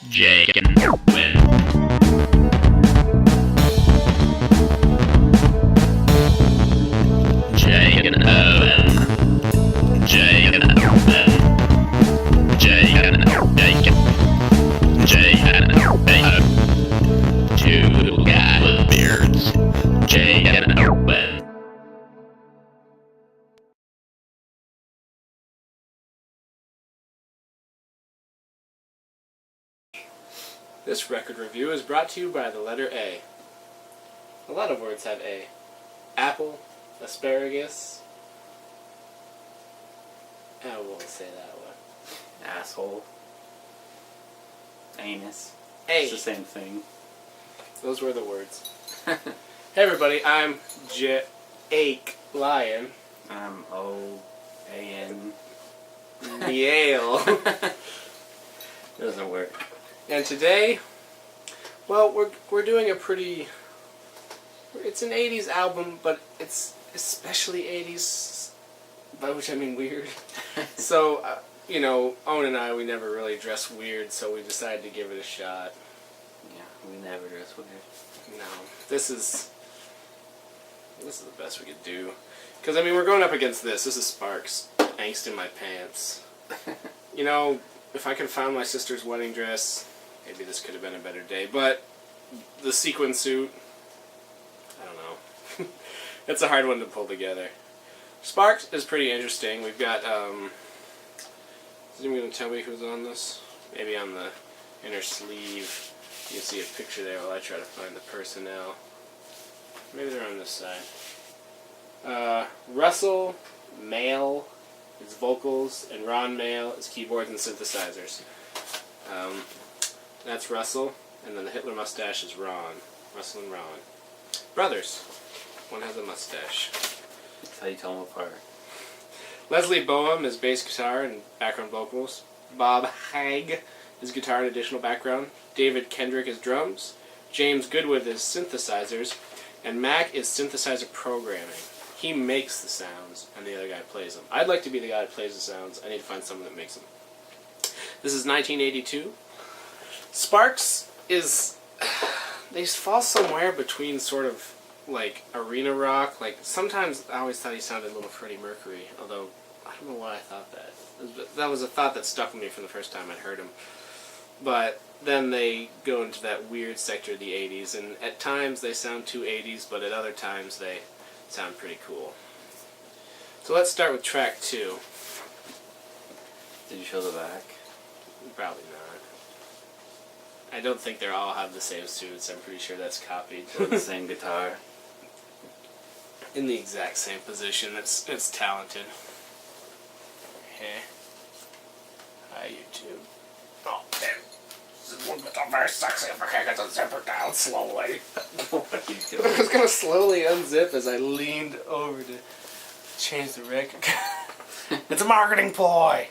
Jake and Owen. Jake and Owen. Jake and Owen. Jake and Owen. Jake and Owen. Two guys with beards. Jake and Owen. This record review is brought to you by the letter A. A lot of words have A. Apple, asparagus. I won't say that one. Asshole. Anus. A. It's the same thing. Those were the words. Hey everybody, I'm Jake Lion. I'm O-A-N. Yale. Doesn't work. And today, well, we're doing a pretty... It's an 80s album, but it's especially 80s, by which I mean weird. So, Owen and I, we never really dress weird, so we decided to give it a shot. Yeah, we never dress weird. No, this is the best we could do. Because, we're going up against this. This is Sparks. Angst in my pants. If I could have found my sister's wedding dress, maybe this could have been a better day. But the sequin suit, I don't know. It's a hard one to pull together. Sparks is pretty interesting. We've got, is anyone going to tell me who's on this? Maybe on the inner sleeve. You can see a picture there while I try to find the personnel. Maybe they're on this side. Russell Mail is vocals, and Ron Mail is keyboards and synthesizers. That's Russell, and then the Hitler mustache is Ron. Russell and Ron. Brothers. One has a mustache. That's how you tell them apart. Leslie Boehm is bass guitar and background vocals. Bob Haig is guitar and additional background. David Kendrick is drums. James Goodwood is synthesizers. And Mac is synthesizer programming. He makes the sounds, and the other guy plays them. I'd like to be the guy that plays the sounds. I need to find someone that makes them. This is 1982. Sparks is... They fall somewhere between sort of like arena rock. Like sometimes I always thought he sounded a little Freddie Mercury, although I don't know why I thought that. That was a thought that stuck with me from the first time I'd heard him. But then they go into that weird sector of the 80s, and at times they sound too 80s, but at other times they sound pretty cool. So let's start with track 2. Did you show the back? Probably not. I don't think they all have the same suits. I'm pretty sure that's copied. Or the same guitar? In the exact same position. It's talented. Hey. Hi, YouTube. Oh, damn. This is one bit very sexy if I can't get the zipper down slowly. What are you doing? I was going to slowly unzip as I leaned over to change the record. It's a marketing ploy.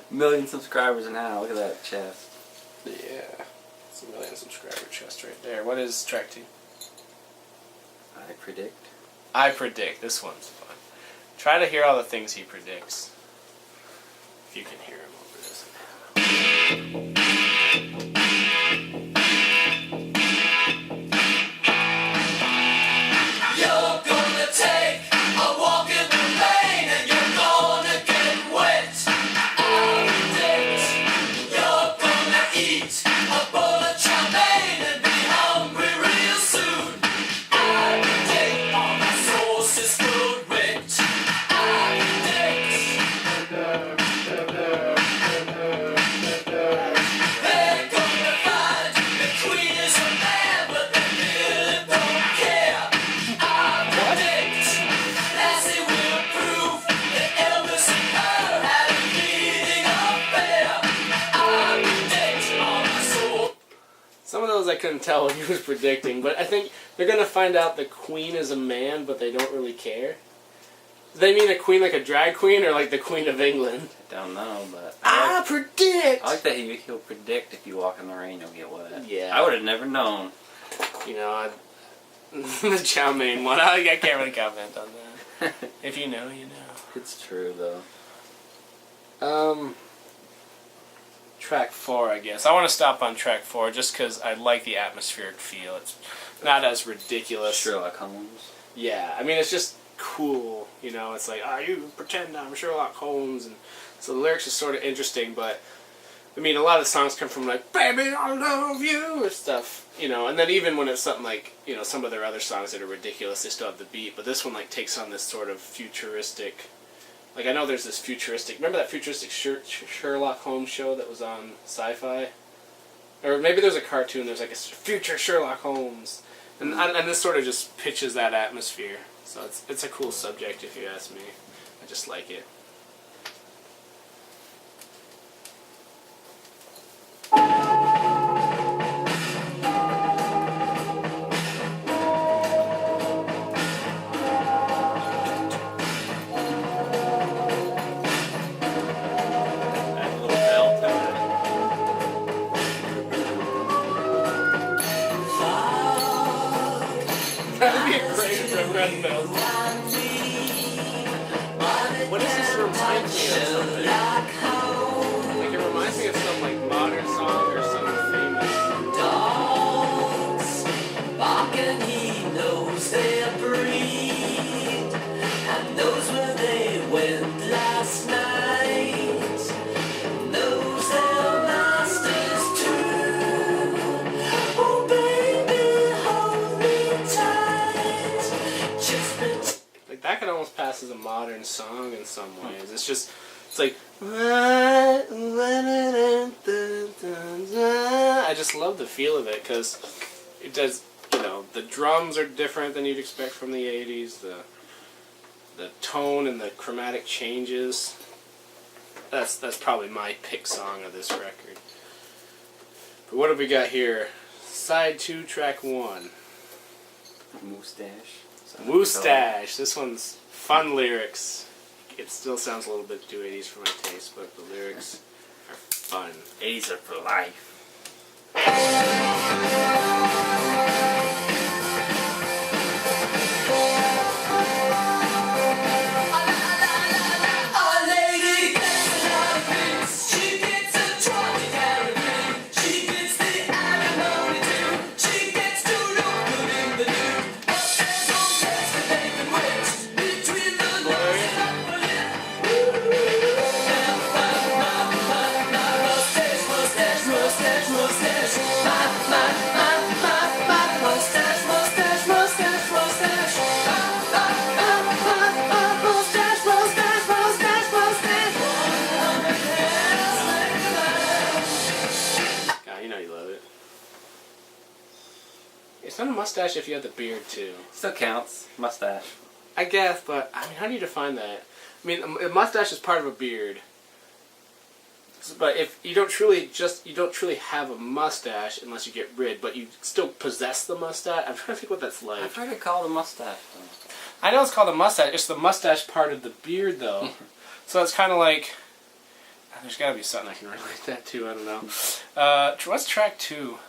1 million subscribers now. Look at that chest. Yeah. It's a 1 million subscriber chest right there. What is track 2? I predict. I predict. This one's fun. Try to hear all the things he predicts. If you can hear him over this. You're gonna take a walk in the rain and you're gonna get wet. I predict you're gonna eat a bowl of chow mein and be hungry real soon. I predict all my sauce is food rich. I predict they're gonna find the queen is a man, but they really don't care. I predict Lassie will prove that Elvis and her had a meeting affair. I predict all my soul. Some of those I couldn't tell what he was predicting, but I think they're going to find out the queen is a man, but they don't really care. Do they mean a queen like a drag queen, or like the Queen of England? I don't know, but... I predict! I like that he'll predict if you walk in the rain, you'll get wet. Yeah. I would have never known. The chow mein one, I can't really comment on that. If you know, you know. It's true, though. track 4, I guess. I want to stop on track 4 just because I like the atmospheric feel. It's not as ridiculous. Sherlock Holmes. Yeah, I mean, it's just cool, you know. It's like, you pretend I'm Sherlock Holmes, and so the lyrics is sort of interesting, but I mean, a lot of the songs come from like, baby, I love you, or stuff, you know, and then even when it's something like, you know, some of their other songs that are ridiculous, they still have the beat, but this one, like, takes on this sort of futuristic, like, I know there's this futuristic, remember that futuristic Sherlock Holmes show that was on Sci-Fi? Or maybe there's a cartoon, there's like a future Sherlock Holmes, and this sort of just pitches that atmosphere, so it's a cool subject if you ask me. I just like it. That would be a great red belt. What does this remind me of something? Like, it reminds me of some, like, modern song or some famous. Dogs bark and he knows their breed and knows where they went last night. Knows their masters too. Oh baby, hold me tight. Just Like, that could almost pass as a modern song in some ways. It's just, it's like, I just love the feel of it because it does, you know, the drums are different than you'd expect from the 80s, the tone and the chromatic changes. That's probably my pick song of this record. But what have we got here? Side 2, track 1. Mustache. Mustache. This one's fun lyrics. It still sounds a little bit too 80s for my taste, but the lyrics are fun. 80s are for life. Our lady gets a lot of things. She gets a 20-carat ring. She gets the alimony too. She gets to look good in the nude. But there's no place that they can wait between the nose and upper lip. Mustache, mustache, mustache, mustache. My mustache, mustache, mustache, mustache. Mustache, mustache, mustache, mustache. God, you know you love it. It's not a mustache if you have the beard too. Still counts. Mustache. I guess, but I mean, how do you define that? I mean, a mustache is part of a beard. But if you don't truly have a mustache unless you get rid, but you still possess the mustache. I'm trying to think what that's like. I've heard it called a mustache. I know it's called a mustache. It's the mustache part of the beard, though. So it's kind of like. There's got to be something I can relate that to. I don't know. What's track 2?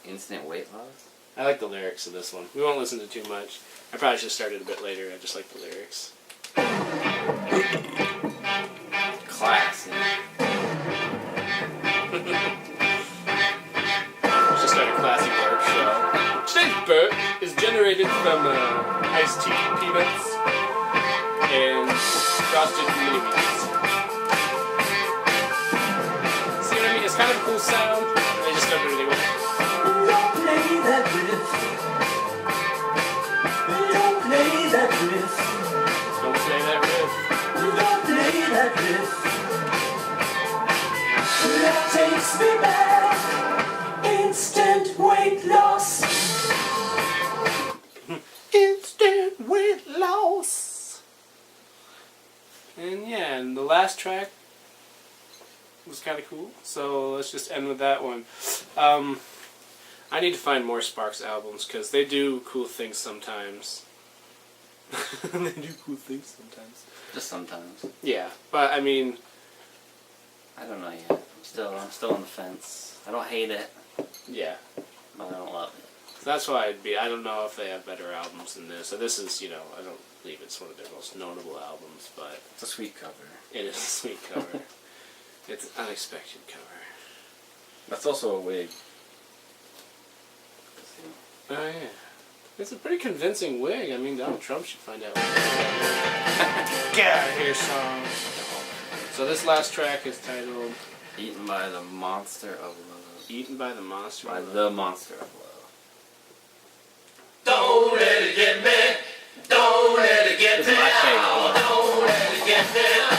Instant weight loss. I like the lyrics of this one. We won't listen to too much. I probably should have started a bit later. I just like the lyrics. Classic. Just start a classic burp show. Today's burp is generated from iced tea, peanuts, and frosted mini wheats. See what I mean? It's kind of a cool sound. And they just start doing it with it. Don't play that riff. Don't play that riff. Don't play that riff. Don't play that riff. That takes me back. Instant weight loss. Instant weight loss. And yeah, and the last track was kind of cool. So let's just end with that one. I need to find more Sparks albums because they do cool things sometimes. They do cool things sometimes. Just sometimes. Yeah, but I mean, I don't know yet. I'm still on the fence. I don't hate it, yeah. but I don't love it. So that's why I don't know if they have better albums than this. So this is, you know, I don't believe it's one of their most notable albums, but It's a sweet cover. it is a sweet cover. It's an unexpected cover. That's also a wig. Oh yeah. It's a pretty convincing wig. I mean, Donald Trump should find out. Get out of here, song. So this last track is titled Eaten by the Monster of Love. Eaten by the Monster. By of Love. the Monster of Love. Don't let it get me. Don't let it get This me. is my favorite one. Don't let it get me.